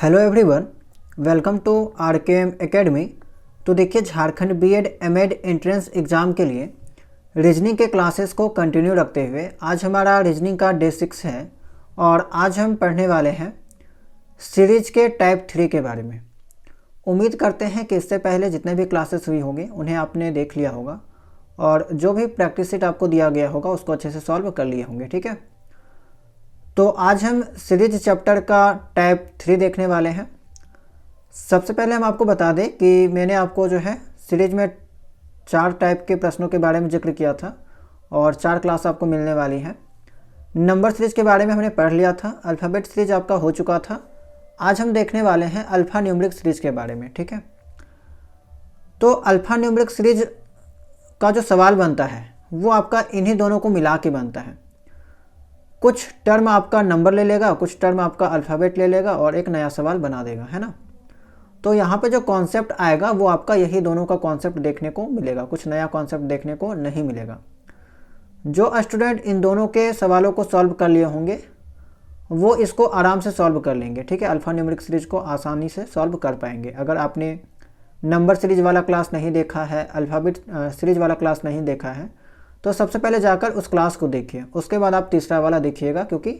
Hello everyone, welcome to RKM academy. तो देखिए, Jharkhand BEd MEd entrance exam के लिए रीजनिंग के क्लासेस को कंटिन्यू रखते हुए आज हमारा रीजनिंग का डे 6 है और आज हम पढ़ने वाले हैं सीरीज के टाइप 3 के बारे में। उम्मीद करते हैं कि इससे पहले जितने भी क्लासेस हुई होंगे उन्हें आपने देख लिया होगा और जो भी प्रैक्टिस शीट आपको दिया गया होगा उसको अच्छे से सॉल्व कर लिए होंगे। ठीक है, तो आज हम सीरीज चैप्टर का टाइप 3 देखने वाले हैं। सबसे पहले हम आपको बता दें कि मैंने आपको जो है सीरीज में 4 टाइप के प्रश्नों के बारे में जिक्र किया था और 4 क्लास आपको मिलने वाली हैं। नंबर सीरीज के बारे में हमने पढ़ लिया था, अल्फ़ाबेट सीरीज आपका हो चुका था। आज हम देखने वाले हैं अल्फ़ा न्यूमरिक सीरीज के बारे में। ठीक है, तो अल्फ़ा न्यूमरिक सीरीज का जो सवाल बनता है वो आपका इन्हीं दोनों को मिला के बनता है। कुछ टर्म आपका नंबर ले लेगा, कुछ टर्म आपका अल्फ़ाबेट ले लेगा और एक नया सवाल बना देगा, है ना। तो यहाँ पे जो कॉन्सेप्ट आएगा वो आपका यही दोनों का कॉन्सेप्ट देखने को मिलेगा, कुछ नया कॉन्सेप्ट देखने को नहीं मिलेगा। जो स्टूडेंट इन दोनों के सवालों को सॉल्व कर लिए होंगे वो इसको आराम से सॉल्व कर लेंगे। ठीक है, अल्फ़ा न्यूमरिक सीरीज को आसानी से सॉल्व कर पाएंगे। अगर आपने नंबर सीरीज वाला क्लास नहीं देखा है, अल्फ़ाबेट सीरीज वाला क्लास नहीं देखा है, तो सबसे पहले जाकर उस क्लास को देखिए, उसके बाद आप तीसरा वाला देखिएगा, क्योंकि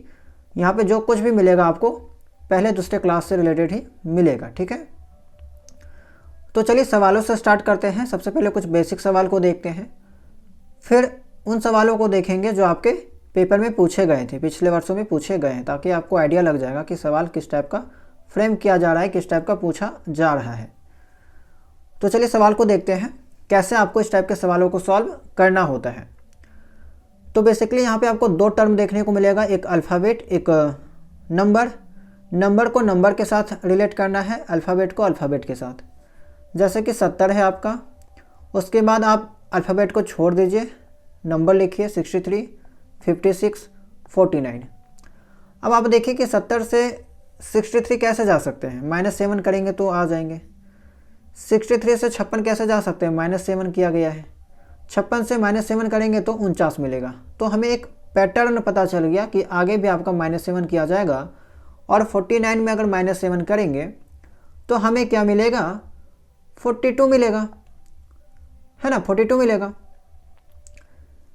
यहाँ पे जो कुछ भी मिलेगा आपको पहले दूसरे क्लास से रिलेटेड ही मिलेगा। ठीक है, तो चलिए सवालों से स्टार्ट करते हैं। सबसे पहले कुछ बेसिक सवाल को देखते हैं, फिर उन सवालों को देखेंगे जो आपके पेपर में पूछे गए थे, पिछले वर्षों में पूछे गए हैं, ताकि आपको आइडिया लग जाएगा कि सवाल किस टाइप का फ्रेम किया जा रहा है, किस टाइप का पूछा जा रहा है। तो चलिए सवाल को देखते हैं कैसे आपको इस टाइप के सवालों को सॉल्व करना होता है। तो बेसिकली यहाँ पे आपको 2 टर्म देखने को मिलेगा, एक अल्फ़ाबेट, एक नंबर। नंबर को नंबर के साथ रिलेट करना है, अल्फ़ाबेट को अल्फ़ाबेट के साथ। जैसे कि 70 है आपका, उसके बाद आप अल्फ़ाबेट को छोड़ दीजिए, नंबर लिखिए 63, 56, 49। अब आप देखिए कि 70 से 63 कैसे जा सकते हैं, -7 करेंगे तो आ जाएंगे। 63 से 56 कैसे जा सकते हैं, -7 किया गया है। 56 से -7 करेंगे तो 49 मिलेगा। तो हमें एक पैटर्न पता चल गया कि आगे भी आपका -7 किया जाएगा और 49 में अगर -7 करेंगे तो हमें क्या मिलेगा, 42 मिलेगा, है ना, 42 मिलेगा।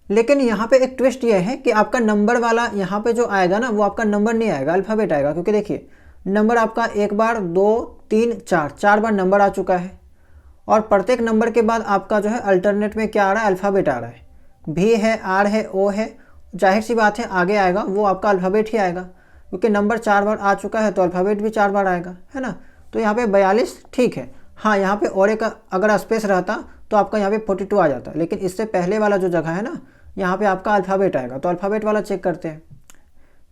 लेकिन यहाँ पे एक ट्विस्ट ये है कि आपका नंबर वाला यहाँ पे जो आएगा ना वो आपका नंबर नहीं आएगा, अल्फ़ाबेट आएगा। क्योंकि देखिए नंबर आपका 1 बार, 2, 3, 4 बार नंबर आ चुका है और प्रत्येक नंबर के बाद आपका जो है अल्टरनेट में क्या आ रहा है, अल्फ़ाबेट आ रहा है। भी है, आर है, ओ है, जाहिर सी बात है आगे आएगा वो आपका अल्फ़ाबेट ही आएगा, क्योंकि नंबर 4 बार आ चुका है तो अल्फ़ाबेट भी 4 बार आएगा, है ना। तो यहाँ पे 42 ठीक है। हाँ, यहाँ पे और एक अगर स्पेस रहता तो आपका यहाँ पे 42 आ जाता, लेकिन इससे पहले वाला जो जगह है ना यहाँ पे आपका अल्फ़ाबेट आएगा। तो अल्फ़ाबेट वाला चेक करते हैं।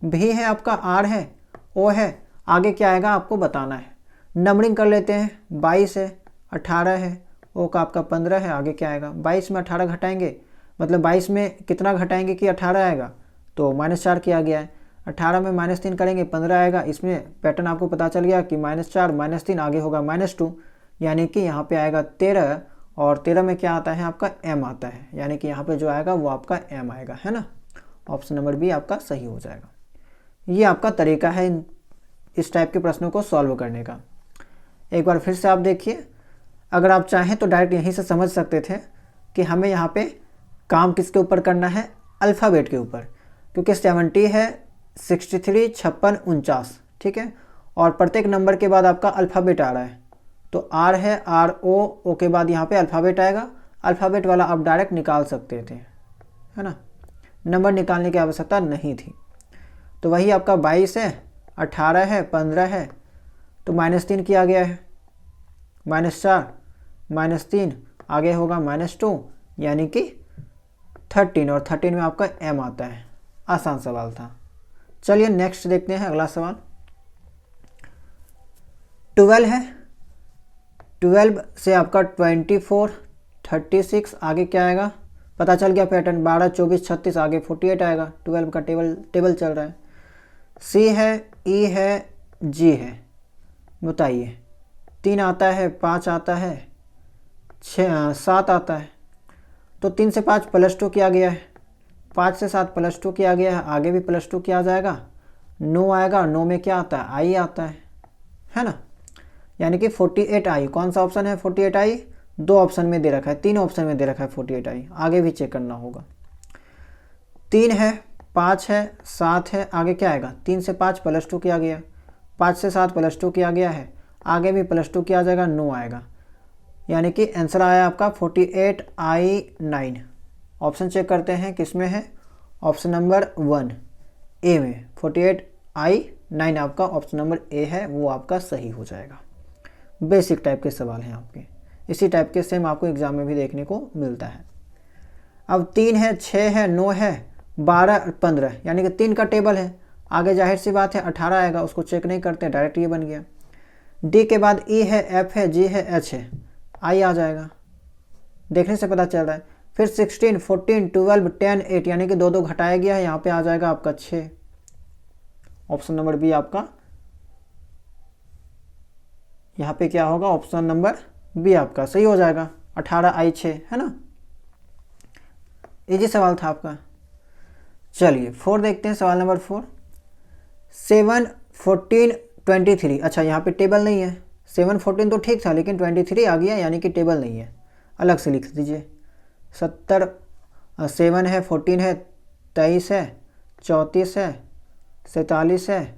भी है आपका, आर है, ओ है, आगे क्या आएगा आपको बताना है। नंबरिंग कर लेते हैं, 22 है, 18 है, ओ का आपका 15 है, आगे क्या आएगा। 22 में 18 घटाएंगे, मतलब 22 में कितना घटाएंगे कि 18 आएगा, तो -4 किया गया है। 18 में -3 करेंगे, 15 आएगा। इसमें पैटर्न आपको पता चल गया कि -4 -3 आगे होगा -2, यानी कि यहाँ पे आएगा 13 और 13 में क्या आता है आपका m आता है, यानी कि यहाँ पे जो आएगा वो आपका m आएगा, है ना। ऑप्शन नंबर बी आपका सही हो जाएगा। ये आपका तरीका है इस टाइप के प्रश्नों को सॉल्व करने का। एक बार फिर से आप देखिए, अगर आप चाहें तो डायरेक्ट यहीं से समझ सकते थे कि हमें यहाँ पे काम किसके ऊपर करना है, अल्फ़ाबेट के ऊपर, क्योंकि 70 है, 63, 56, 49, ठीक है, और प्रत्येक नंबर के बाद आपका अल्फ़ाबेट आ रहा है। तो आर है, आर, ओ के बाद यहाँ पे अल्फ़ाबेट आएगा। अल्फ़ाबेट वाला आप डायरेक्ट निकाल सकते थे, है ना, नंबर निकालने की आवश्यकता नहीं थी। तो वही आपका 22 है, 18 है, 15 है, तो -3 किया गया है, -4 -3 आगे होगा -2, यानी कि 13, और 13 में आपका m आता है। आसान सवाल था। चलिए नेक्स्ट देखते हैं अगला सवाल। 12 है, 12 से आपका 24, 36 आगे क्या आएगा पता चल गया पैटर्न। 12, 24, 36 आगे 48 आएगा। 12 का टेबल चल रहा है। सी है, ई है, जी है, बताइए। 3 आता है, 5 आता है, 7 आता है। तो 3 से 5 +2 किया गया है, 5 से 7 +2 किया गया है, आगे भी +2 किया जाएगा। 9 आएगा, 9 में क्या आता है, आई आता है ना, यानी कि 48i। कौन सा ऑप्शन है 48i? 2 ऑप्शन में दे रखा है, 3 ऑप्शन में दे रखा है 48i। आगे भी चेक करना होगा। 3 है, 5 है, 7 है, आगे क्या आएगा? 3 से 5 +2 किया गया, 5 से 7 +2 किया गया है, आगे भी +2 किया जाएगा, 9 आएगा। यानी कि आंसर आया आपका 48i9। ऑप्शन चेक करते हैं किस में है, ऑप्शन नंबर 1 ए में 48i9 आपका ऑप्शन नंबर ए है, वो आपका सही हो जाएगा। बेसिक टाइप के सवाल हैं आपके, इसी टाइप के सेम आपको एग्जाम में भी देखने को मिलता है। अब 3 है, 6 है, 9 है, 12, 15, यानी कि 3 का टेबल है। आगे जाहिर सी बात है 18 आएगा, उसको चेक नहीं करते, डायरेक्ट ये बन गया। डी के बाद ई है, एफ है, जी है, एच है, आई आ जाएगा, देखने से पता चल रहा है। फिर 16, 14, 12, 10, 8, यानी कि 2 घटाया गया है, यहाँ पे आ जाएगा आपका 6। ऑप्शन नंबर बी आपका, यहाँ पे क्या होगा, ऑप्शन नंबर बी आपका सही हो जाएगा। 18i6 है ना, इजी सवाल था आपका। चलिए 4 देखते हैं, सवाल नंबर 4। 7, 14, 23। अच्छा यहाँ पे टेबल नहीं है, 7, 14 तो ठीक था, लेकिन 23 आ गया, यानी कि टेबल नहीं है, अलग से लिख दीजिए। 7 है, 14 है, 23 है, 34 है, 47 है,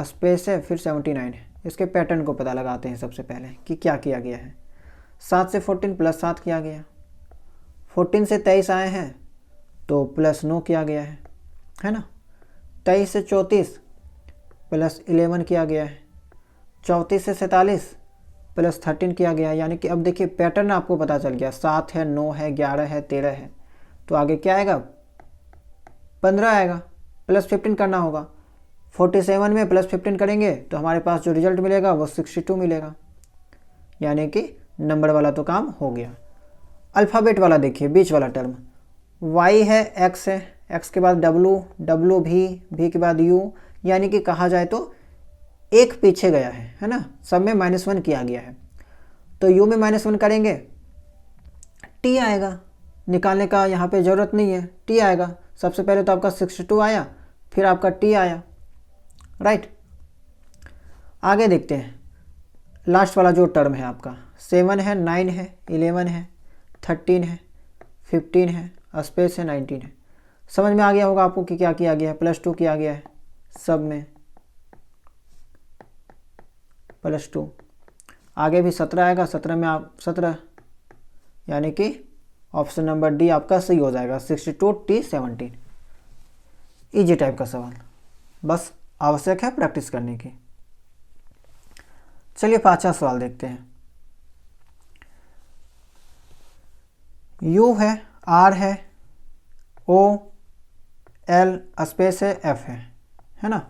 स्पेस है, फिर 79 है। इसके पैटर्न को पता लगाते हैं सबसे पहले कि क्या किया गया है। 7 से 14 +7 किया गया, 14 से 23 आए हैं तो +9 किया गया है ना। 23 से 34 +11 किया गया है, 34 से 47 +13 किया गया है। यानी कि अब देखिए पैटर्न आपको पता चल गया, 7 है, 9 है, 11 है, 13 है, तो आगे क्या आएगा, 15 आएगा, +15 करना होगा। 47 में +15 करेंगे तो हमारे पास जो रिजल्ट मिलेगा वो 62 मिलेगा, यानी कि नंबर वाला तो काम हो गया। अल्फ़ाबेट वाला देखिए, बीच वाला टर्म, y है, x है, x के बाद w, w भी के बाद u, यानी कि कहा जाए तो एक पीछे गया है ना, सब में -1 किया गया है, तो u में -1 करेंगे t आएगा, निकालने का यहाँ पे ज़रूरत नहीं है, t आएगा। सबसे पहले तो आपका 62 आया, फिर आपका t आया, राइट। आगे देखते हैं, लास्ट वाला जो टर्म है आपका, 7 है, 9 है, 11 है, 13 है, 15 है, स्पेस है, 19 है। समझ में आ गया होगा आपको कि क्या किया गया है, +2 किया गया है, सब में +2। आगे भी 17 आएगा, 17 में आप 17, यानी कि ऑप्शन नंबर डी आपका सही हो जाएगा, 62 T 17। इजी टाइप का सवाल, बस आवश्यक है प्रैक्टिस करने की। चलिए 5वां सवाल देखते हैं। U है, R है, O, L, स्पेस है, F है ना।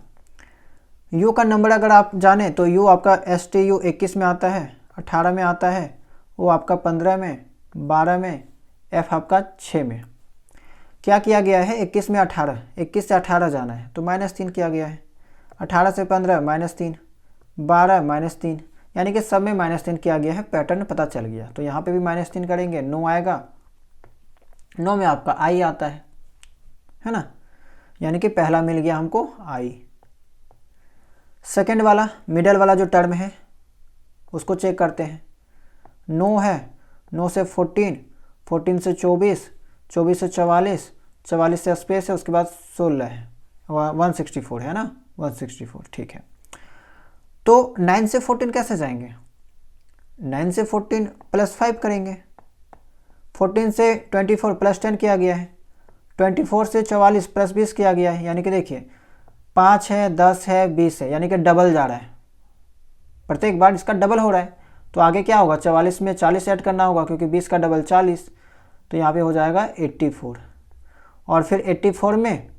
U का नंबर अगर आप जाने तो U आपका STU 21 में आता है, 18 में आता है, O आपका 15 में, 12 में, F आपका 6 में। क्या किया गया है, 21 में 18, 21 से 18 जाना है तो -3 किया गया है, 18 से 15 -3, 12 -3, यानी कि सब में -3 किया गया है। पैटर्न पता चल गया, तो यहाँ पे भी -3 करेंगे, 9 आएगा, 9 में आपका आई आता है ना, यानी कि पहला मिल गया हमको आई। सेकेंड वाला मिडल वाला जो टर्म है उसको चेक करते हैं। 9 है, 9 से 14, 14 से 24, 24 से 44, 44 से स्पेस है, उसके बाद 16 है, 164 है ना, 164 ठीक है। तो 9 से 14 कैसे जाएंगे, 9 से 14 +5 करेंगे, 14 से 24 +10 किया गया है, 24 से 44 +20 किया गया है, यानी कि देखिए 5 है, 10 है, 20 है, यानी कि डबल जा रहा है, प्रत्येक बार इसका डबल हो रहा है। तो आगे क्या होगा, 44 में 40 ऐड करना होगा, क्योंकि 20 का डबल 40, तो यहाँ पे हो जाएगा 84, और फिर 84 में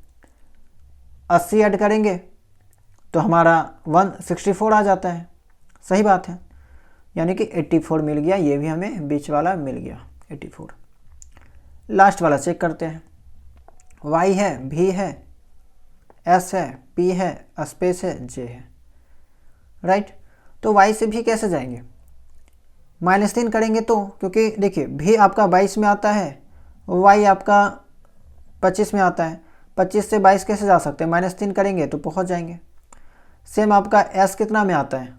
80 ऐड करेंगे तो हमारा 164 आ जाता है। सही बात है, यानी कि 84 मिल गया, ये भी हमें बीच वाला मिल गया 84। लास्ट वाला चेक करते हैं। Y है, V है, S है, P है, स्पेस है, J है, राइट। तो Y से भी कैसे जाएंगे, -3 करेंगे तो, क्योंकि देखिए V आपका 22 में आता है, Y आपका 25 में आता है, 25 से 22 कैसे जा सकते हैं, -3 करेंगे तो पहुंच जाएंगे। सेम आपका S कितना में आता है,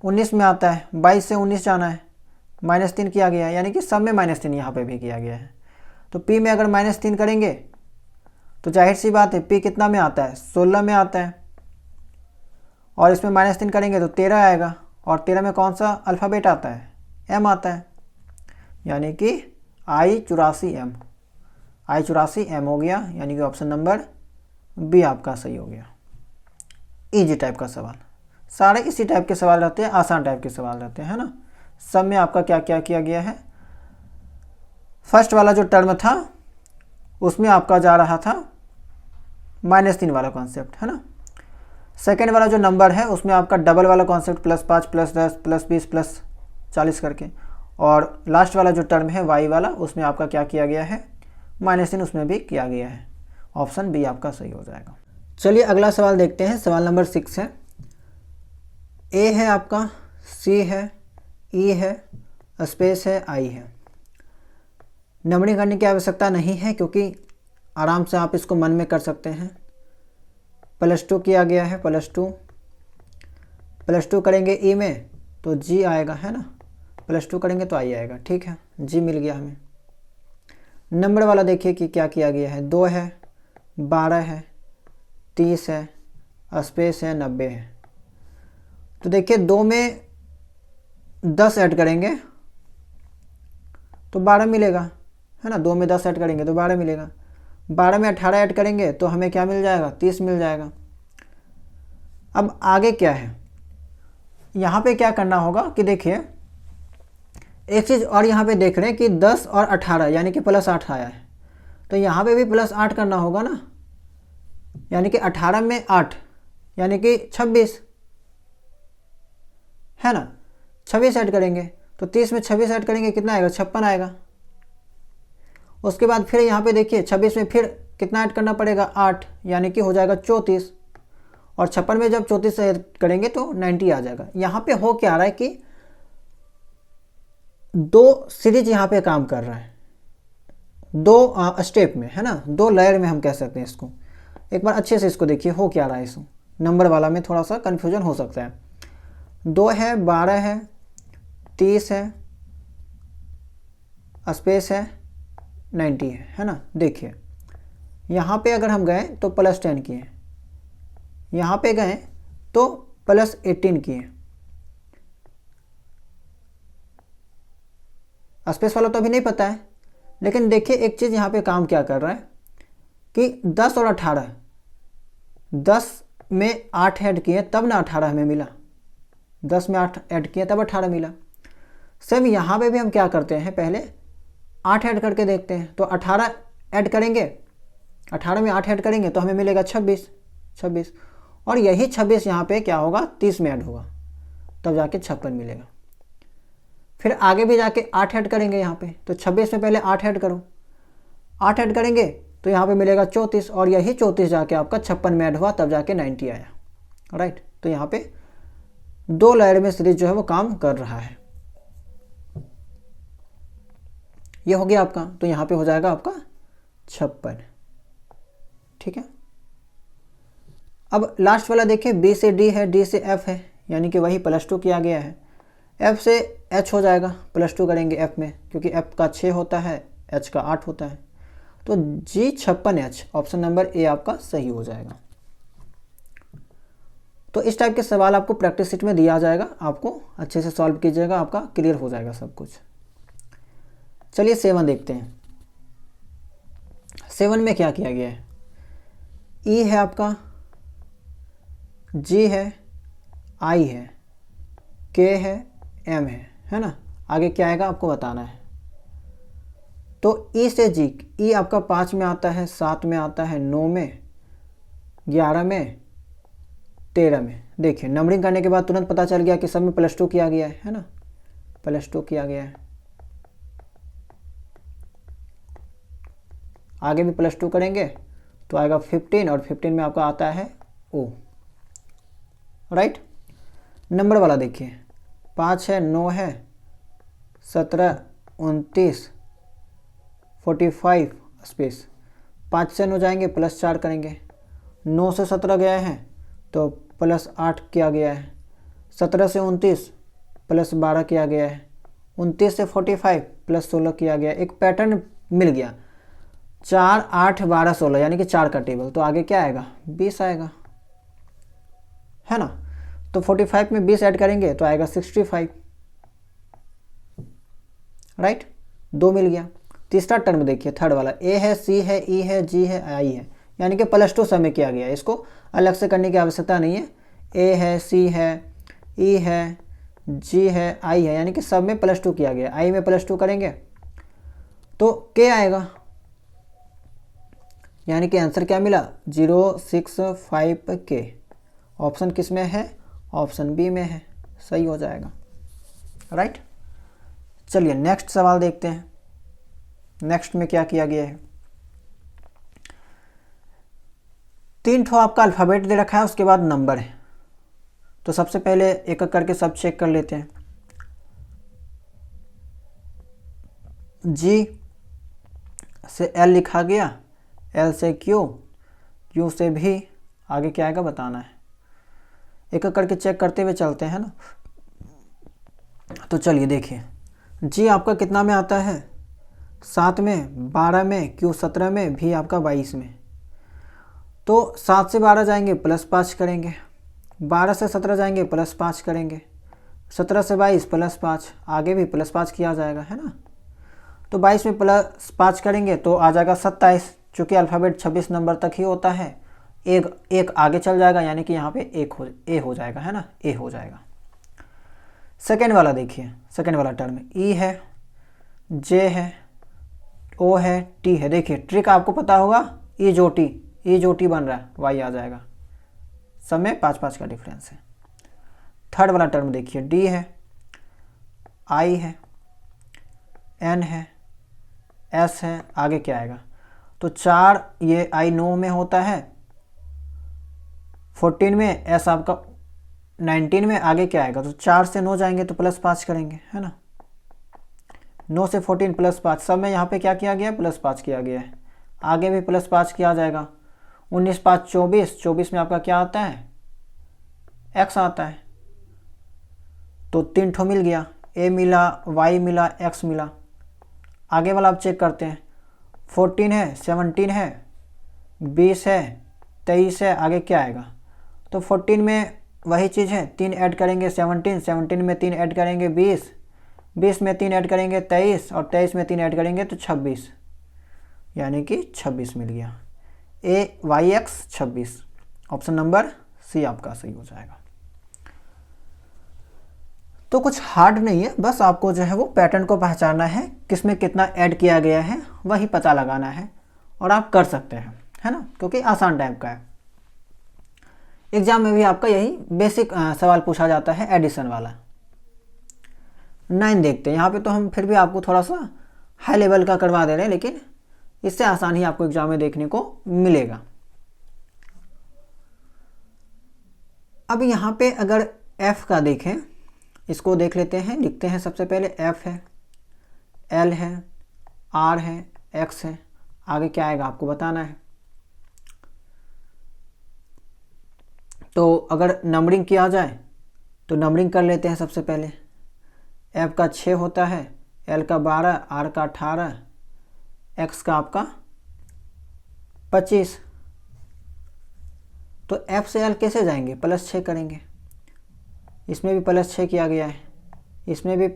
19 में आता है, 22 से 19 जाना है, -3 किया गया है, यानी कि सब में -3 यहाँ पे भी किया गया है। तो P में अगर -3 करेंगे तो जाहिर सी बात है P कितना में आता है, 16 में आता है, और इसमें -3 करेंगे तो 13 आएगा, और 13 में कौन सा अल्फ़ाबेट आता है, M आता है, यानी कि I84M, I84M हो गया, यानी कि ऑप्शन नंबर बी आपका सही हो गया। इजी टाइप का सवाल, सारे इसी टाइप के सवाल रहते हैं, आसान टाइप के सवाल रहते हैं, है ना। सब में आपका क्या क्या किया गया है, फर्स्ट वाला जो टर्म था उसमें आपका जा रहा था -3 वाला कॉन्सेप्ट, है ना। सेकेंड वाला जो नंबर है उसमें आपका डबल वाला कॉन्सेप्ट +5 +10 +20 +40 करके, और लास्ट वाला जो टर्म है y वाला उसमें आपका क्या किया गया है, -3 उसमें भी किया गया है। ऑप्शन बी आपका सही हो जाएगा। चलिए अगला सवाल देखते हैं, सवाल नंबर 6 है। ए है आपका, सी है, ई है, स्पेस है, आई है। नंबरिंग करने की आवश्यकता नहीं है क्योंकि आराम से आप इसको मन में कर सकते हैं। +2 किया गया है, +2 करेंगे ई में तो जी आएगा, है ना, +2 करेंगे तो आई आएगा, ठीक है, जी मिल गया हमें। नंबर वाला देखिए कि क्या किया गया है, 2 है, 12 है, 30 है, स्पेस है, 90 है। तो देखिए 2 में 10 ऐड करेंगे तो 12 मिलेगा, है ना, 2 में 10 ऐड करेंगे तो 12 मिलेगा, 12 में 18 ऐड करेंगे तो हमें क्या मिल जाएगा, 30 मिल जाएगा। अब आगे क्या है, यहाँ पे क्या करना होगा कि देखिए एक चीज़ और यहाँ पे देख रहे हैं कि 10 और 18 यानी कि +8 आया है, तो यहाँ पे भी +8 करना होगा ना, यानी कि 18 में 8 यानी कि 26, है ना, 26 ऐड करेंगे तो 30 में 26 ऐड करेंगे कितना आएगा, 56 आएगा। उसके बाद फिर यहाँ पे देखिए 26 में फिर कितना ऐड करना पड़ेगा, 8, यानी कि हो जाएगा 34, और 56 में जब 34 ऐड करेंगे तो 90 आ जाएगा। यहाँ पे हो क्या रहा है कि 2 सीरीज यहाँ पे काम कर रहा है, 2 स्टेप में, है ना, 2 लेयर में हम कह सकते हैं इसको। एक बार अच्छे से इसको देखिए हो क्या रहा है, इसको नंबर वाला में थोड़ा सा कन्फ्यूजन हो सकता है। 2 है, 12 है, 30 है, स्पेस है, 90 है ना। देखिए यहाँ पे अगर हम गए तो +10 किए, यहाँ पे गए तो +18 किए, स्पेस वाला तो अभी नहीं पता है, लेकिन देखिए एक चीज़ यहाँ पे काम क्या कर रहा है कि 10 और 18, 10 में 8 ऐड किए तब ना 18 हमें मिला, 10 में 8 ऐड किए तब 18 मिला। सेम यहाँ पे भी हम क्या करते हैं, पहले 8 ऐड करके देखते हैं, तो 18 ऐड करेंगे, 18 में 8 ऐड करेंगे तो हमें मिलेगा 26, और यही 26 यहाँ पे क्या होगा, 30 में ऐड होगा तब जाके 56 मिलेगा। फिर आगे भी जाके 8 ऐड करेंगे यहाँ पे, तो 26 में पहले 8 ऐड करो, 8 ऐड करेंगे तो यहाँ पे मिलेगा 34, और यही 34 जाके आपका 56 में ऐड हुआ तब जाके 90 आया, राइट। तो यहाँ पे 2 लेयर में सीरीज जो है वो काम कर रहा है। ये हो गया आपका, तो यहाँ पे हो जाएगा आपका 56, ठीक है। अब लास्ट वाला देखिए, B से D है, D से F है, यानी कि वही +2 किया गया है, F से H हो जाएगा, +2 करेंगे F में, क्योंकि F का 6 होता है, H का 8 होता है, तो G56H ऑप्शन नंबर ए आपका सही हो जाएगा। तो इस टाइप के सवाल आपको प्रैक्टिस शीट में दिया जाएगा, आपको अच्छे से सॉल्व कीजिएगा, आपका क्लियर हो जाएगा सब कुछ। चलिए 7 देखते हैं। 7 में क्या किया गया है, E है आपका, G है, I है, K है, M है ना। आगे क्या आएगा आपको बताना है। तो E से G, E आपका 5 में आता है, 7 में आता है, 9 में, 11 में, 13 में। देखिए नंबरिंग करने के बाद तुरंत पता चल गया कि सब में +2 किया गया है ना, +2 किया गया है। आगे भी +2 करेंगे तो आएगा 15, और 15 में आपका आता है O, राइट। नंबर वाला देखिए, 5 है, 9 है, 17, 29, 45, स्पेस 5 से 9 जाएंगे, +4 करेंगे, 9 से 17 गया है तो +8 किया गया है, 17 से 29 प्लस 12 किया गया है, 29 से 45 प्लस 16 किया गया। एक पैटर्न मिल गया, 4 8 12 16 यानी कि 4 का टेबल। तो आगे क्या आएगा, 20 आएगा, है ना। तो 45 में 20 ऐड करेंगे तो आएगा 65, राइट। 2 मिल गया। तीसरा टर्म देखिए, थर्ड वाला, ए है, सी है, ई है, जी है, आई है, यानी कि +2 सब में किया गया है। इसको अलग से करने की आवश्यकता नहीं है। ए है, सी है, ई है, जी है, आई है, यानी कि सब में +2 किया गया। आई में +2 करेंगे तो के आएगा, यानी कि आंसर क्या मिला, 065 के। ऑप्शन किस में है, ऑप्शन बी में है, सही हो जाएगा, राइट। चलिए नेक्स्ट सवाल देखते हैं। नेक्स्ट में क्या किया गया है, 3 ठो आपका अल्फ़ाबेट दे रखा है, उसके बाद नंबर है। तो सबसे पहले एक एक करके सब चेक कर लेते हैं। जी से एल लिखा गया, एल से क्यू, क्यू से भी, आगे क्या आएगा बताना है। एक एक करके चेक करते हुए चलते हैं ना। तो चलिए देखिए, जी आपका कितना में आता है, 7 में, 12 में, क्यू 17 में, भी आपका 22 में। तो 7 से 12 जाएंगे +5 करेंगे, 12 से 17 जाएंगे +5 करेंगे, 17 से 22 +5, आगे भी +5 किया जाएगा, है ना। तो 22 में +5 करेंगे तो आ जाएगा 27। चूँकि अल्फ़ाबेट 26 नंबर तक ही होता है, एक आगे चल जाएगा, यानी कि यहाँ पे ए हो जाएगा, है ना, ए हो जाएगा। सेकेंड वाला देखिए, सेकेंड वाला टर्म ई है, जे है, ओ है, टी है। देखिए ट्रिक आपको पता होगा, ई जो टी बन रहा है, वाई आ जाएगा। सब में 5-5 का डिफरेंस है। थर्ड वाला टर्म देखिए, डी है, आई है, एन है, एस है, आगे क्या आएगा। तो 4, ये आई 9 में होता है, 14 में, एस आपका 19 में, आगे क्या आएगा। तो 4 से 9 जाएंगे तो +5 करेंगे, है ना। 9 से 14 +5, सब में यहाँ पे क्या किया गया, +5 किया गया है, आगे भी +5 किया जाएगा। 19 5 24, 24 में आपका क्या आता है, x आता है। तो 3 ठो मिल गया, a मिला, y मिला, x मिला। आगे वाला आप चेक करते हैं, 14 है, 17 है, 20 है, 23 है, आगे क्या आएगा। तो 14 में वही चीज़ है, 3 ऐड करेंगे 17 में 3 ऐड करेंगे 20 में 3 ऐड करेंगे 23, और 23 में 3 ऐड करेंगे तो 26, यानी कि 26 मिल गया। AYX 26, ऑप्शन नंबर सी आपका सही हो जाएगा। तो कुछ हार्ड नहीं है, बस आपको जो है वो पैटर्न को पहचानना है, किसमें कितना ऐड किया गया है वही पता लगाना है, और आप कर सकते हैं, है ना, क्योंकि आसान टाइप का है। एग्जाम में भी आपका यही बेसिक सवाल पूछा जाता है, एडिशन वाला। 9 देखते हैं। यहाँ पे तो हम फिर भी आपको थोड़ा सा हाई लेवल का करवा दे रहे हैं, लेकिन इससे आसान ही आपको एग्जाम में देखने को मिलेगा। अब यहाँ पे अगर F का देखें, इसको देख लेते हैं, लिखते हैं। सबसे पहले F है, L है, R है, X है, आगे क्या आएगा आपको बताना है। तो अगर नंबरिंग किया जाए तो नंबरिंग कर लेते हैं। सबसे पहले F का 6 होता है, L का 12, R का 18, X का आपका 25। तो F से L कैसे जाएंगे, +6 करेंगे। इसमें भी +6 किया गया है, इसमें भी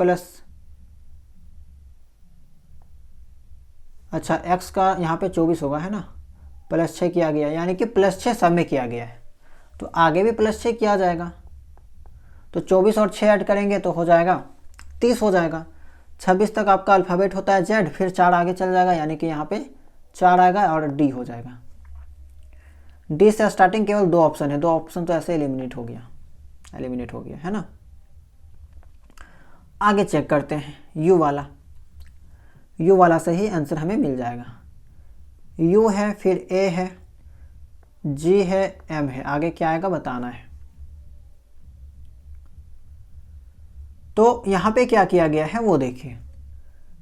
अच्छा X का यहाँ पे 24 होगा, है ना, +6 किया गया, यानी कि +6 सब में किया गया है। तो आगे भी +6 किया जाएगा। तो 24 और 6 ऐड करेंगे तो हो जाएगा 30 हो जाएगा। 26 तक आपका अल्फ़ाबेट होता है Z, फिर 4 आगे चल जाएगा, यानी कि यहाँ पे 4 आएगा और D हो जाएगा। D से स्टार्टिंग केवल 2 ऑप्शन है, 2 ऑप्शन तो ऐसे एलिमिनेट हो गया है ना। आगे चेक करते हैं, U वाला से ही आंसर हमें मिल जाएगा। U है, फिर A है, G है, M है, आगे क्या आएगा बताना है। तो यहाँ पे क्या किया गया है वो देखिए।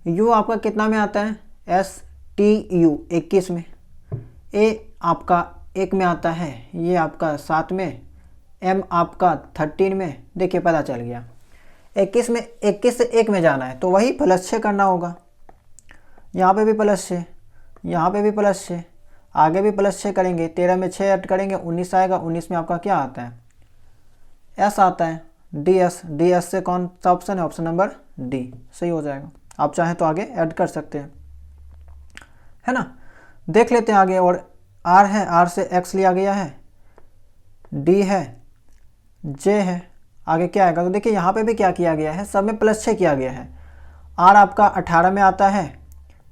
U आपका कितना में आता है, STU 21 में। A आपका 1 में आता है, ये आपका 7 में, m आपका 13 में, देखिए पता चल गया। 21 में, 21 से 1 में जाना है तो वही +6 करना होगा। यहाँ पे भी +6, यहाँ पे भी +6, आगे भी +6 करेंगे। 13 में 6 ऐड करेंगे 19 आएगा। 19 में आपका क्या आता है, s आता है, ds। ds से कौन सा ऑप्शन है, ऑप्शन नंबर D सही हो जाएगा। आप चाहें तो आगे ऐड कर सकते हैं, है ना। देख लेते हैं आगे। और r है, r से x लिया गया है, d है, j है, आगे क्या आएगा। तो देखिए यहाँ पे भी क्या किया गया है, सब में +6 किया गया है। r आपका 18 में आता है,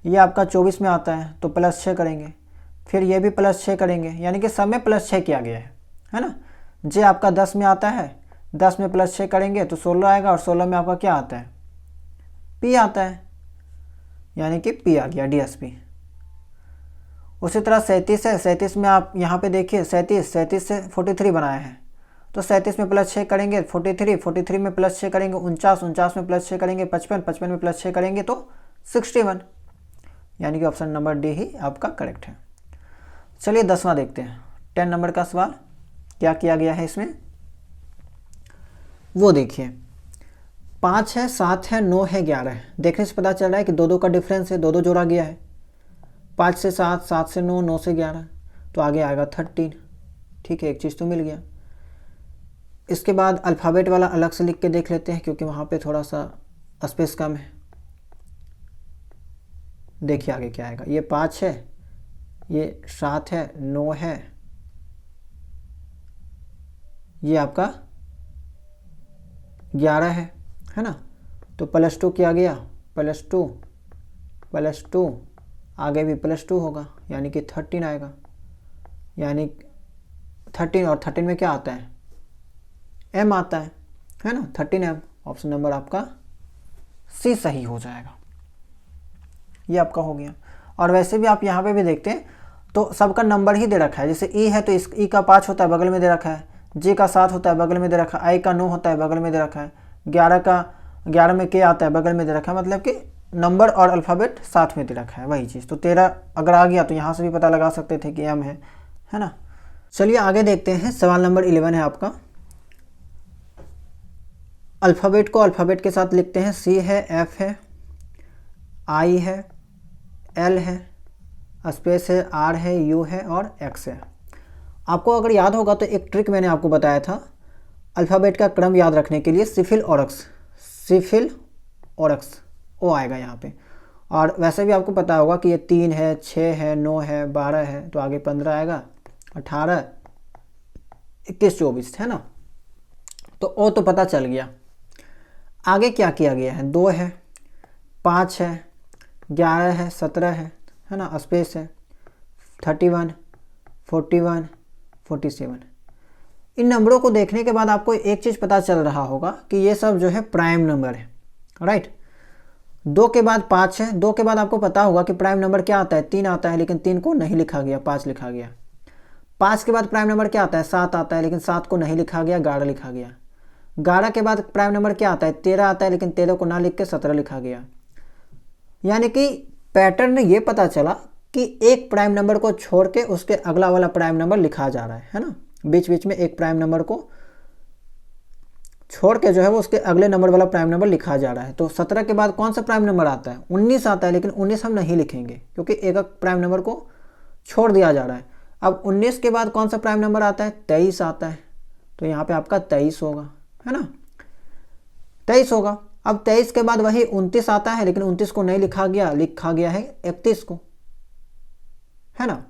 ये आपका 24 में आता है तो +6 करेंगे, फिर ये भी +6 करेंगे, यानी कि सब में +6 किया गया है ना। j आपका 10 में आता है, 10 में +6 करेंगे तो 16 आएगा, और 16 में आपका क्या आता है, p आता है, यानी कि p आ गया, DSP। उसी तरह 37 है, 37 में आप यहाँ पे देखिए 37 से 43 बनाया है, तो 37 में +6 करेंगे 43 में +6 करेंगे 49 में +6 करेंगे 55 में +6 करेंगे तो 61, यानी कि ऑप्शन नंबर डी ही आपका करेक्ट है। चलिए 10वां देखते हैं, 10 नंबर का सवाल क्या किया गया है इसमें, वो देखिए। 5 है, 7 है, 9 है, 11 है। देखने से पता चल रहा है कि 2-2 का डिफरेंस है, 2-2 जोड़ा गया है। 5 से 7, 7 से 9, 9 से 11, तो आगे आएगा 13। ठीक है, एक चीज़ तो मिल गया। इसके बाद अल्फ़ाबेट वाला अलग से लिख के देख लेते हैं, क्योंकि वहाँ पे थोड़ा सा स्पेस कम है। देखिए आगे क्या आएगा, ये 5 है, ये 7 है, 9 है, ये आपका 11 है ना। तो +2 किया गया, +2 आगे भी +2 होगा, यानी कि 13 आएगा। यानी 13, और 13 में क्या आता है, m आता है ना, 13m। ऑप्शन नंबर आपका C सही हो जाएगा। ये आपका हो गया। और वैसे भी आप यहाँ पे भी देखते हैं तो सबका नंबर ही दे रखा है। जैसे E है तो इस E का 5 होता है, बगल में दे रखा है। J का 7 होता है, बगल में दे रखा है। I का 9 होता है, बगल में दे रखा है। 11 में K आता है, बगल में दे रखा है। मतलब कि नंबर और अल्फ़ाबेट साथ में दे रखा है, वही चीज़। तो 13 अगर आ गया तो यहाँ से भी पता लगा सकते थे कि M है ना। चलिए आगे देखते हैं, सवाल नंबर 11 है आपका। अल्फ़ाबेट को अल्फ़ाबेट के साथ लिखते हैं। C है, F है, I है, L है, स्पेस है, R है, U है और X है। आपको अगर याद होगा तो एक ट्रिक मैंने आपको बताया था अल्फ़ाबेट का क्रम याद रखने के लिए, सिफिल ओरक्स ओ आएगा यहाँ पे। और वैसे भी आपको पता होगा कि ये 3 है, 6 है, 9 है, 12 है, तो आगे 15 आएगा, 18, 21, 24, है ना। तो ओ तो पता चल गया। आगे क्या किया गया है, 2 है, 5 है, 11 है, 17 है ना, स्पेस है, 31, 41, 47। इन नंबरों को देखने के बाद आपको एक चीज़ पता चल रहा होगा कि ये सब जो है प्राइम नंबर है, राइट। 2 के बाद 5 है, 2 के बाद आपको पता होगा कि प्राइम नंबर क्या आता है, 3 आता है, लेकिन 3 को नहीं लिखा गया, 5 लिखा गया। 5 के बाद प्राइम नंबर क्या आता है, 7 आता है, लेकिन 7 को नहीं लिखा गया, 11 लिखा गया। 11 के बाद प्राइम नंबर क्या आता है, 13 आता है, लेकिन 13 को ना लिख के 17 लिखा गया। यानी कि पैटर्न ये पता चला कि एक प्राइम नंबर को छोड़ के उसके अगला वाला प्राइम नंबर लिखा जा रहा है ना। बीच बीच में एक प्राइम नंबर को छोड़ के जो है वो उसके अगले नंबर वाला प्राइम नंबर लिखा जा रहा है। तो 17 के बाद कौन सा प्राइम नंबर आता है, 19 आता है, लेकिन 19 हम नहीं लिखेंगे क्योंकि एक प्राइम नंबर को छोड़ दिया जा रहा है। अब 19 के बाद कौन सा प्राइम नंबर आता है, 23 आता है, तो यहाँ पे आपका 23 होगा, है ना, 23 होगा। अब 23 के बाद वही 29 आता है, लेकिन 29 को नहीं लिखा गया, लिखा गया है 31 को, है ना।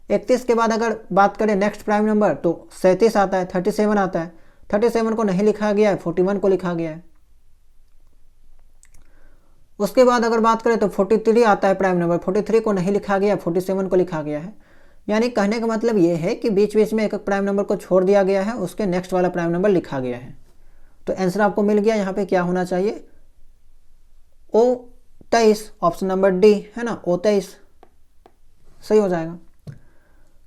31 के बाद अगर बात करें नेक्स्ट प्राइम नंबर तो 37 आता है, 37 आता है, 37 को नहीं लिखा गया है, 41 को लिखा गया है। उसके बाद अगर बात करें तो 43 आता है प्राइम नंबर, 43 को नहीं लिखा गया, 47 को लिखा गया है। यानी कहने का मतलब ये है कि बीच बीच में एक प्राइम नंबर को छोड़ दिया गया है, उसके नेक्स्ट वाला प्राइम नंबर लिखा गया है। तो आंसर आपको मिल गया। यहाँ पे क्या होना चाहिए, O23, ऑप्शन नंबर डी, है ना, O23 सही हो जाएगा।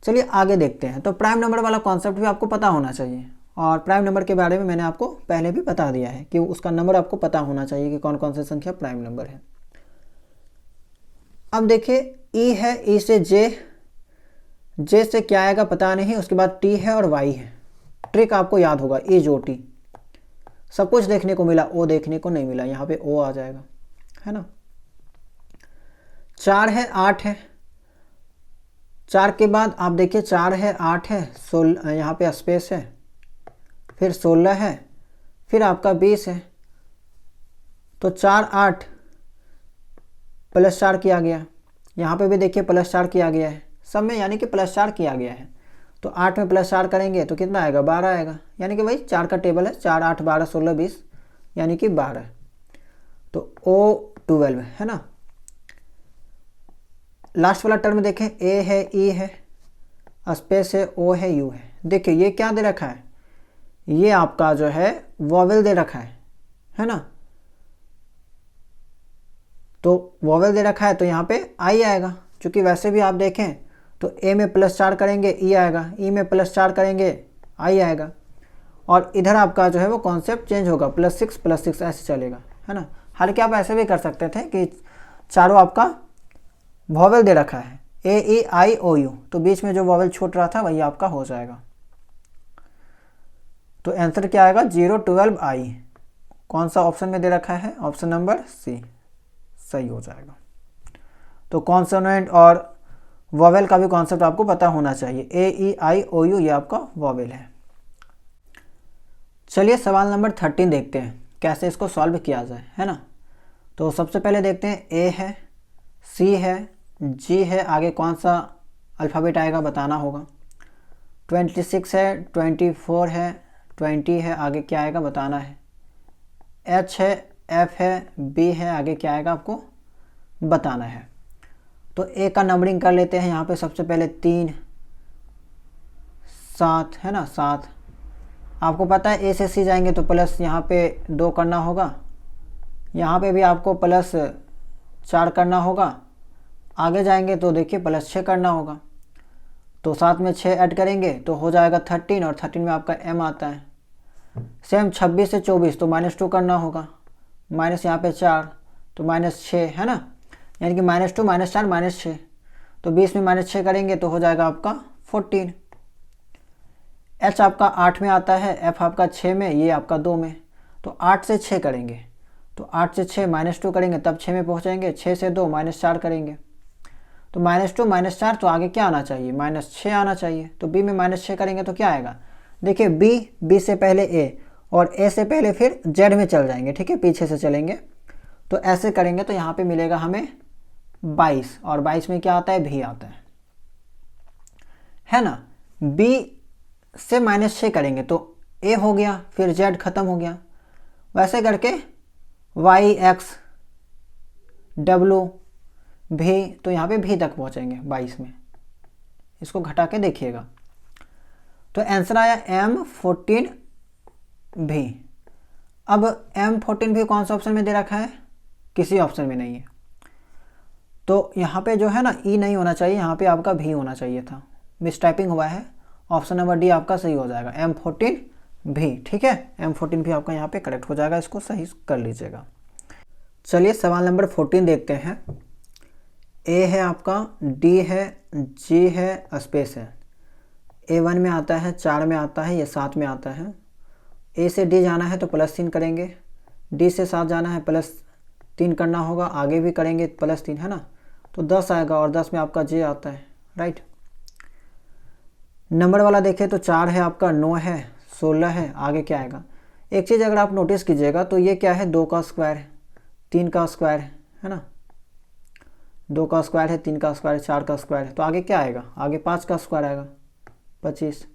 चलिए आगे देखते हैं। तो प्राइम नंबर वाला कॉन्सेप्ट भी आपको पता होना चाहिए, और प्राइम नंबर के बारे में मैंने आपको पहले भी बता दिया है कि उसका नंबर आपको पता होना चाहिए कि कौन कौन सी संख्या प्राइम नंबर है। अब देखिए ई है, ई से जे, जे से क्या आएगा पता नहीं, उसके बाद टी है और वाई है। ट्रिक आपको याद होगा, EJOT। सब कुछ देखने को मिला, ओ देखने को नहीं मिला, यहाँ पे ओ आ जाएगा, है ना। 4 है 8 है, 4 के बाद आप देखिए 4 है 8 है, 16 यहाँ पे स्पेस है, फिर 16 है, फिर आपका 20 है। तो 4 8 +4 किया गया, यहाँ पे भी देखिए +4 किया गया है, सब में यानी कि +4 किया गया है। तो 8 में +4 करेंगे तो कितना आएगा, 12 आएगा, यानी कि भाई 4 का टेबल है, 4 8 12 16 20 यानी कि 12। तो O12 है ना। लास्ट वाला टर्म देखें, ए है ई है, स्पेस है, ओ है, यू है। देखिए ये क्या दे रखा है, ये आपका जो है वॉवेल दे रखा है ना। तो वॉवेल दे रखा है तो यहाँ पे आई आएगा, क्योंकि वैसे भी आप देखें तो ए में +4 करेंगे ई आएगा, ई में +4 करेंगे आई आएगा, और इधर आपका जो है वो कॉन्सेप्ट चेंज होगा, +6 ऐसे चलेगा, है ना। हालांकि आप ऐसे भी कर सकते थे कि चारों आपका वॉवेल दे रखा है, ए ई आई ओ यू, तो बीच में जो वॉवेल छूट रहा था वही आपका हो जाएगा। तो आंसर क्या आएगा, 0 12 आई। कौन सा ऑप्शन में दे रखा है, ऑप्शन नंबर सी सही हो जाएगा। तो कॉन्सोनेंट और वॉवेल का भी कॉन्सेप्ट आपको पता होना चाहिए, ए ई आई ओ यू ये आपका वॉवेल है। चलिए सवाल नंबर 13 देखते हैं कैसे इसको सॉल्व किया जाए, है ना। तो सबसे पहले देखते हैं, ए है, सी है, जी है, आगे कौन सा अल्फ़ाबेट आएगा बताना होगा। 26 है, 24 है, 20 है, आगे क्या आएगा बताना है। एच है, एफ है, बी है, आगे क्या आएगा आपको बताना है। तो ए का नंबरिंग कर लेते हैं, यहाँ पे सबसे पहले 3 7 है ना, 7। आपको पता है ए से सी जाएंगे तो प्लस यहाँ पे 2 करना होगा, यहाँ पे भी आपको +4 करना होगा, आगे जाएंगे तो देखिए +6 करना होगा। तो 7 में 6 ऐड करेंगे तो हो जाएगा 13, और 13 में आपका m आता है। सेम 26 से 24 तो -2 करना होगा, माइनस यहाँ पे 4 तो -6 है ना, यानी कि -2 -4 -6। तो 20 में -6 करेंगे तो हो जाएगा आपका 14। h आपका 8 में आता है, f आपका 6 में, ये आपका 2 में। तो 8 से 6 करेंगे, तो 8 से 6 -2 करेंगे तब 6 में पहुँचेंगे, 6 से 2 -4 करेंगे, तो -2 -4 तो आगे क्या आना चाहिए, -6 आना चाहिए। तो b में -6 करेंगे तो क्या आएगा, देखिए b से पहले a और a से पहले फिर z में चल जाएंगे, ठीक है, पीछे से चलेंगे। तो ऐसे करेंगे तो यहाँ पे मिलेगा हमें 22, और 22 में क्या आता है, भी आता है ना। b से -6 करेंगे तो a हो गया, फिर z खत्म हो गया, वैसे करके y x w भी, तो यहाँ पे भी तक पहुँचेंगे 22 में। इसको घटा के देखिएगा तो आंसर आया M14 भी। अब M14 भी कौन सा ऑप्शन में दे रखा है, किसी ऑप्शन में नहीं है। तो यहाँ पे जो है ना ई नहीं होना चाहिए, यहाँ पे आपका भी होना चाहिए था, मिस टाइपिंग हुआ है। ऑप्शन नंबर डी आपका सही हो जाएगा, M14 भी, ठीक है। M14 भी आपका यहाँ पे करेक्ट हो जाएगा, इसको सही कर लीजिएगा। चलिए सवाल नंबर 14 देखते हैं। ए है आपका, डी है, जी है, स्पेस है। A1 में आता है, 4 में आता है, ये 7 में आता है। ए से डी जाना है तो +3 करेंगे, डी से 7 जाना है +3 करना होगा, आगे भी करेंगे +3 है ना। तो 10 आएगा, और 10 में आपका जे आता है, राइट। नंबर वाला देखें तो 4 है आपका, 9 है, 16 है, आगे क्या आएगा। एक चीज़ अगर आप नोटिस कीजिएगा तो ये क्या है, 2 का स्क्वायर, 3 का स्क्वायर है ना, 2 का स्क्वायर है, 3 का स्क्वायर है, 4 का स्क्वायर है, तो आगे क्या आएगा, आगे 5 का स्क्वायर आएगा, 25।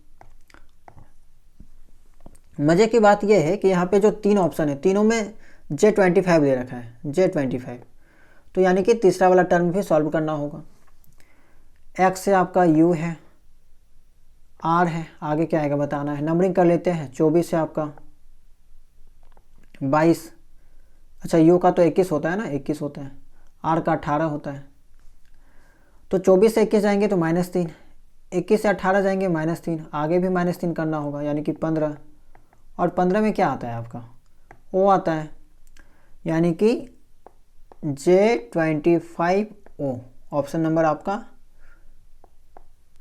मज़े की बात यह है कि यहाँ पे जो 3 ऑप्शन है, तीनों में J25 दे रखा है, J25। तो यानी कि तीसरा वाला टर्म भी सॉल्व करना होगा। X से आपका U है, R है, आगे क्या आएगा बताना है। नंबरिंग कर लेते हैं, 24 से आपका 22, अच्छा U का तो 21 होता है ना, 21 होता है, R का 18 होता है। तो 24 से 21 जाएंगे तो -3, 21 से 18 जाएंगे -3, आगे भी -3 करना होगा, यानी कि 15, और 15 में क्या आता है आपका, O आता है, यानी कि J25O। ऑप्शन नंबर आपका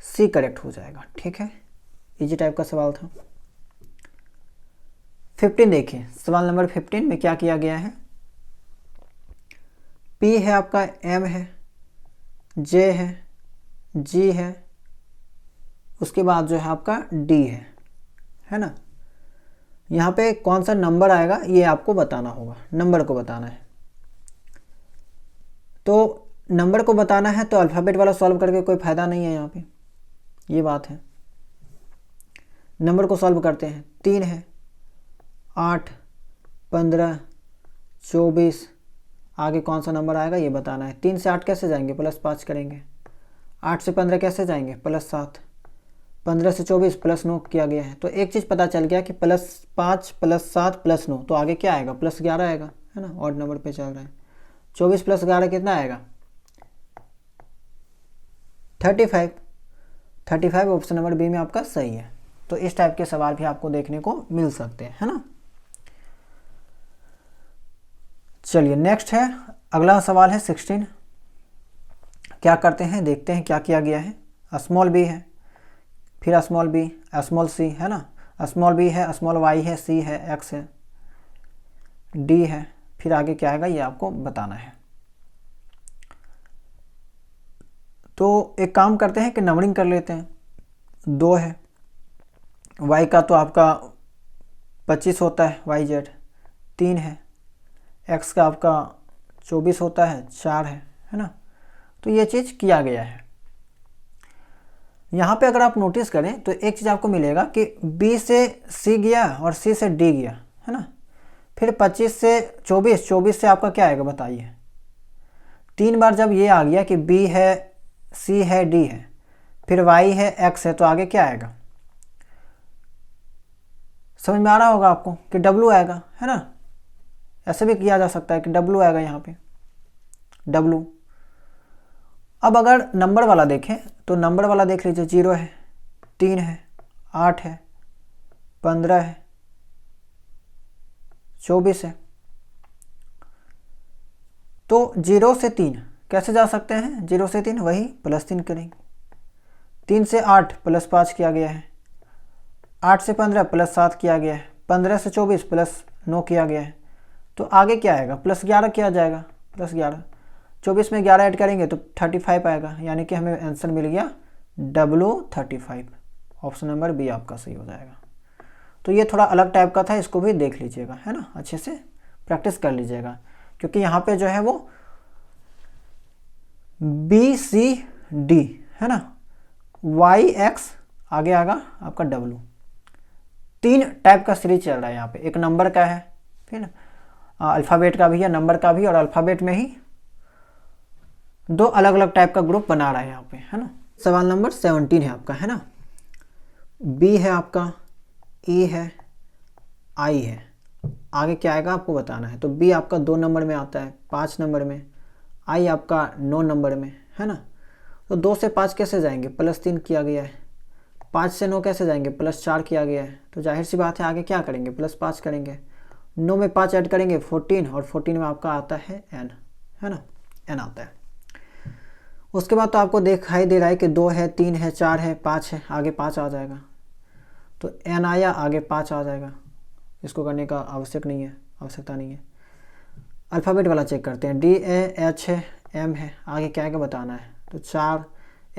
सी करेक्ट हो जाएगा, ठीक है। इजी टाइप का सवाल था। 15 देखिए, सवाल नंबर 15 में क्या किया गया है। P है आपका, M है, J है, G है, उसके बाद जो है आपका D है ना। यहाँ पे कौन सा नंबर आएगा ये आपको बताना होगा, नंबर को बताना है। तो नंबर को बताना है तो अल्फ़ाबेट वाला सॉल्व करके कोई फ़ायदा नहीं है यहाँ पे, ये बात है। नंबर को सॉल्व करते हैं। 3 है, 8, 15, 24, आगे कौन सा नंबर आएगा ये बताना है। 3 से 8 कैसे जाएंगे, +5 करेंगे। 8 से 15 कैसे जाएंगे, +7। 15 से 24 +9 किया गया है। तो एक चीज़ पता चल गया कि +5 +7 +9, तो आगे क्या आएगा, +11 आएगा, है ना। ऑड नंबर पे चल रहा है। 24 + 11 कितना आएगा, 35। 35 ऑप्शन नंबर बी में आपका सही है। तो इस टाइप के सवाल भी आपको देखने को मिल सकते हैं, है ना। चलिए नेक्स्ट है, अगला सवाल है 16। क्या करते हैं, देखते हैं क्या किया गया है। स्मॉल बी है, फिर स्मॉल बी, स्मॉल सी, है ना। स्मॉल बी है, स्मॉल वाई है, सी है, एक्स है, डी है, फिर आगे क्या आएगा ये आपको बताना है। तो एक काम करते हैं कि नंबरिंग कर लेते हैं। 2 है, वाई का तो आपका 25 होता है, वाई जेड। 3 है, एक्स का आपका 24 होता है, 4 है ना। तो ये चीज़ किया गया है। यहाँ पे अगर आप नोटिस करें तो एक चीज़ आपको मिलेगा कि बी से सी गया और सी से डी गया, है ना। फिर 25 से 24, 24 से आपका क्या आएगा बताइए। 3 बार जब ये आ गया कि बी है, सी है, डी है, फिर वाई है, एक्स है, तो आगे क्या आएगा, समझ में आ रहा होगा आपको कि डब्लू आएगा, है ना। ऐसे भी किया जा सकता है कि डब्लू आएगा यहाँ पे, डब्लू। अब अगर नंबर वाला देखें तो नंबर वाला देख लीजिए। 0 है, 3 है, 8 है, 15 है, 24 है। तो 0 से 3 कैसे जा सकते हैं, 0 से 3 वही +3 करेंगे। 3 से 8 +5 किया गया है। 8 से 15 +7 किया गया है। 15 से 24 +9 किया गया है। तो आगे क्या आएगा, +11 किया जाएगा, +11। 24 में 11 ऐड करेंगे तो 35 आएगा, यानी कि हमें आंसर मिल गया W35। ऑप्शन नंबर बी आपका सही हो जाएगा। तो ये थोड़ा अलग टाइप का था, इसको भी देख लीजिएगा, है ना, अच्छे से प्रैक्टिस कर लीजिएगा, क्योंकि यहाँ पे जो है वो BCD है ना, YX आगे आएगा आपका W। 3 टाइप का सीरीज चल रहा है यहाँ पे, एक नंबर का है, फिर अल्फ़ाबेट का भी है, नंबर का भी, और अल्फ़ाबेट में ही 2 अलग अलग टाइप का ग्रुप बना रहा है यहाँ पे, है ना। सवाल नंबर 17 है आपका, है ना। B है आपका, E है, I है, आगे क्या आएगा आपको बताना है। तो B आपका 2 नंबर में आता है, 5 नंबर में, I आपका 9 नंबर में, है ना। तो 2 से 5 कैसे जाएंगे, +3 किया गया है। 5 से 9 कैसे जाएंगे, +4 किया गया है। तो जाहिर सी बात है आगे क्या करेंगे, +5 करेंगे। 9 में 5 ऐड करेंगे 14, और 14 में आपका आता है N, है ना, N आता है। उसके बाद तो आपको दिखाई दे रहा है कि 2 है, 3 है, 4 है, 5 है, आगे 5 आ जाएगा। तो N आया, आगे 5 आ जाएगा। इसको करने का आवश्यकता नहीं है। अल्फ़ाबेट वाला चेक करते हैं। DAH है, M है, आगे क्या आएगा बताना है। तो 4,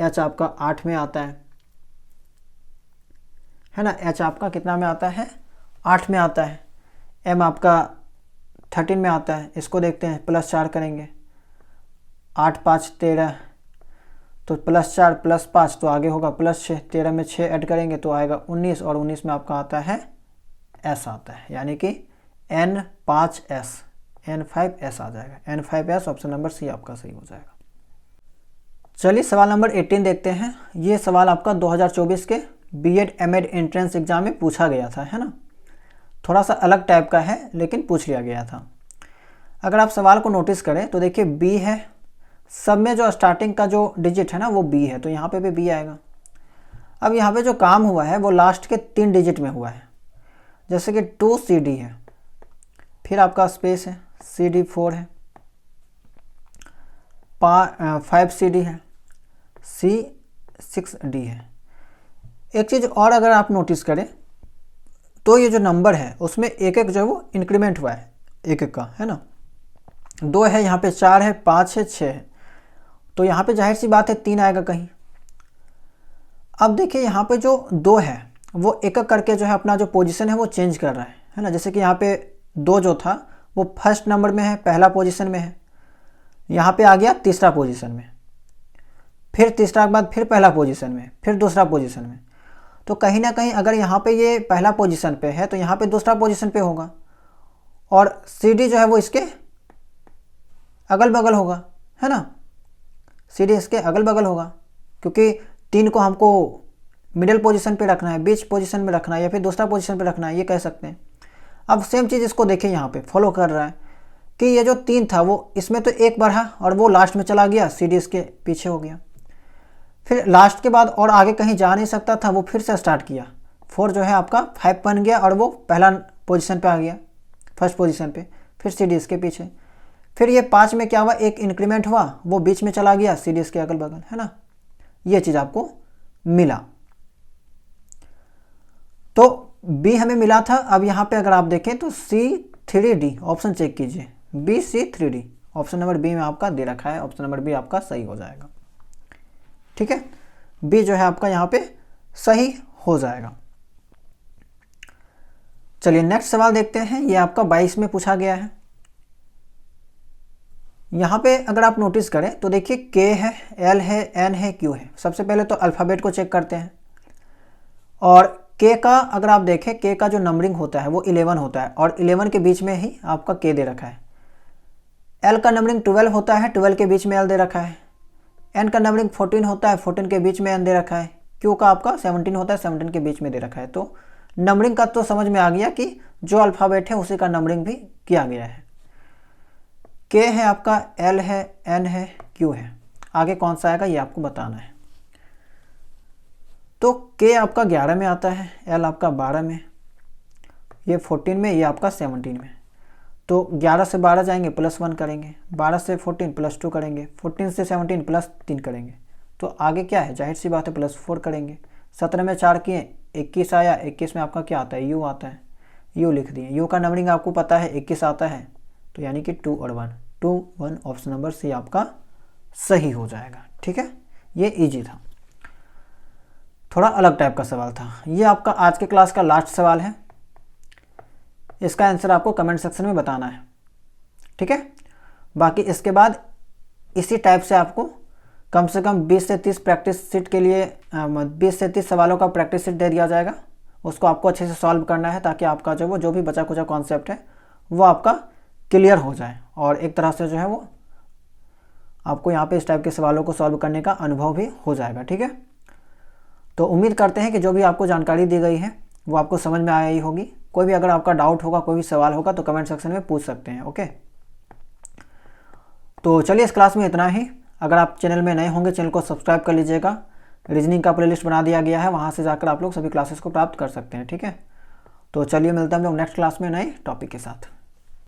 H आपका 8 में आता है ना। H आपका कितना में आता है, 8 में आता है। M आपका 13 में आता है। इसको देखते हैं, +4 करेंगे, 8 5 13, तो +4 +5 तो आगे होगा +6, 13 में 6 ऐड करेंगे तो आएगा 19, और 19 में आपका आता है S आता है, यानी कि N5S, N5S आ जाएगा। N5S ऑप्शन नंबर सी आपका सही हो जाएगा। चलिए सवाल नंबर 18 देखते हैं। ये सवाल आपका 2024 के B.Ed M.Ed एंट्रेंस एग्जाम में पूछा गया था, है ना। थोड़ा सा अलग टाइप का है, लेकिन पूछ लिया गया था। अगर आप सवाल को नोटिस करें तो देखिए B है, सब में जो स्टार्टिंग का जो डिजिट है ना वो B है, तो यहाँ पे भी B आएगा। अब यहाँ पे जो काम हुआ है वो लास्ट के 3 डिजिट में हुआ है, जैसे कि 2CD है, फिर आपका स्पेस है, CD4 है, 5CD है, C6D है। एक चीज़ और अगर आप नोटिस करें तो ये जो नंबर है उसमें एक एक जो है वो इंक्रीमेंट हुआ है, एक एक का, है ना। 2 है, यहाँ पे 4 है, 5 है, 6 है, तो यहाँ पे जाहिर सी बात है 3 आएगा कहीं। अब देखिए यहाँ पे जो 2 है वो एक एक करके जो है अपना जो पोजीशन है वो चेंज कर रहा है ना। जैसे कि यहाँ पे 2 जो था वो फर्स्ट नंबर में है, पहला पोजीशन में है, यहाँ पे आ गया तीसरा पोजीशन में, फिर तीसरा के बाद फिर पहला पोजीशन में, फिर दूसरा पोजीशन में। तो कहीं ना कहीं अगर यहाँ पे ये पहला पोजीशन पे है तो यहाँ पे दूसरा पोजीशन पे होगा, और CD जो है वो इसके अगल बगल होगा, है ना। CD इसके अगल बगल होगा, क्योंकि 3 को हमको मिडिल पोजीशन पे रखना है, बीच पोजीशन में रखना है, या फिर दूसरा पोजीशन पे रखना है, ये कह सकते हैं। अब सेम चीज़ इसको देखिए, यहाँ पे फॉलो कर रहा है कि ये जो 3 था वो इसमें तो एक बढ़ा और वो लास्ट में चला गया, CD इसके पीछे हो गया। फिर लास्ट के बाद और आगे कहीं जा नहीं सकता था, वो फिर से स्टार्ट किया। 4 जो है आपका 5 बन गया और वो पहला पोजीशन पे आ गया, फर्स्ट पोजीशन पे, फिर CD इसके पीछे। फिर ये 5 में क्या हुआ, एक इंक्रीमेंट हुआ, वो बीच में चला गया, CD इसके अगल बगल, है ना। ये चीज़ आपको मिला। तो B हमें मिला था। अब यहाँ पे अगर आप देखें तो C3D ऑप्शन चेक कीजिए, BC3D ऑप्शन नंबर B में आपका दे रखा है, ऑप्शन नंबर B आपका सही हो जाएगा। ठीक है, B जो है आपका यहाँ पे सही हो जाएगा। चलिए नेक्स्ट सवाल देखते हैं। ये आपका 22 में पूछा गया है। यहाँ पे अगर आप नोटिस करें तो देखिए K है, L है, N है, Q है। सबसे पहले तो अल्फ़ाबेट को चेक करते हैं, और K का अगर आप देखें, K का जो नंबरिंग होता है वो 11 होता है, और 11 के बीच में ही आपका K दे रखा है। L का नंबरिंग 12 होता है, 12 के बीच में L दे रखा है। N का नंबरिंग 14 होता है, 14 के बीच में N दे रखा है। Q का आपका 17 होता है, 17 के बीच में दे रखा है। तो नंबरिंग का तो समझ में आ गया कि जो अल्फ़ाबेट है उसी का नंबरिंग भी किया गया है। K है आपका, L है, N है, Q है। आगे कौन सा आएगा ये आपको बताना है। तो K आपका 11 में आता है, L आपका 12 में, ये 14 में, ये आपका 17 में। तो 11 से 12 जाएंगे, +1 करेंगे, 12 से 14 +2 करेंगे, 14 से 17 +3 करेंगे। तो आगे क्या है, जाहिर सी बात है +4 करेंगे। 17 में 4 किए, 21 आया, 21 में आपका क्या आता है, U आता है, U लिख दिए। U का नंबरिंग आपको पता है 21 आता है, तो यानी कि 2 और 1, 2 1 ऑप्शन नंबर C आपका सही हो जाएगा। ठीक है, ये इजी था, थोड़ा अलग टाइप का सवाल था। ये आपका आज के क्लास का लास्ट सवाल है, इसका आंसर आपको कमेंट सेक्शन में बताना है। ठीक है, बाकी इसके बाद इसी टाइप से आपको कम से कम 20 से 30 प्रैक्टिस सीट के लिए 20 से 30 सवालों का प्रैक्टिस सीट दे दिया जाएगा। उसको आपको अच्छे से सॉल्व करना है, ताकि आपका जो भी बचा कुचा कॉन्सेप्ट है वो आपका क्लियर हो जाए, और एक तरह से जो है वो आपको यहाँ पे इस टाइप के सवालों को सॉल्व करने का अनुभव भी हो जाएगा। ठीक है, तो उम्मीद करते हैं कि जो भी आपको जानकारी दी गई है वो आपको समझ में आई होगी। कोई भी अगर आपका डाउट होगा, कोई भी सवाल होगा, तो कमेंट सेक्शन में पूछ सकते हैं। ओके, तो चलिए इस क्लास में इतना ही। अगर आप चैनल में नए होंगे, चैनल को सब्सक्राइब कर लीजिएगा। रीजनिंग का प्लेलिस्ट बना दिया गया है, वहाँ से जाकर आप लोग सभी क्लासेस को प्राप्त कर सकते हैं। ठीक है, तो चलिए मिलते हैं हम लोग नेक्स्ट क्लास में नए टॉपिक के साथ।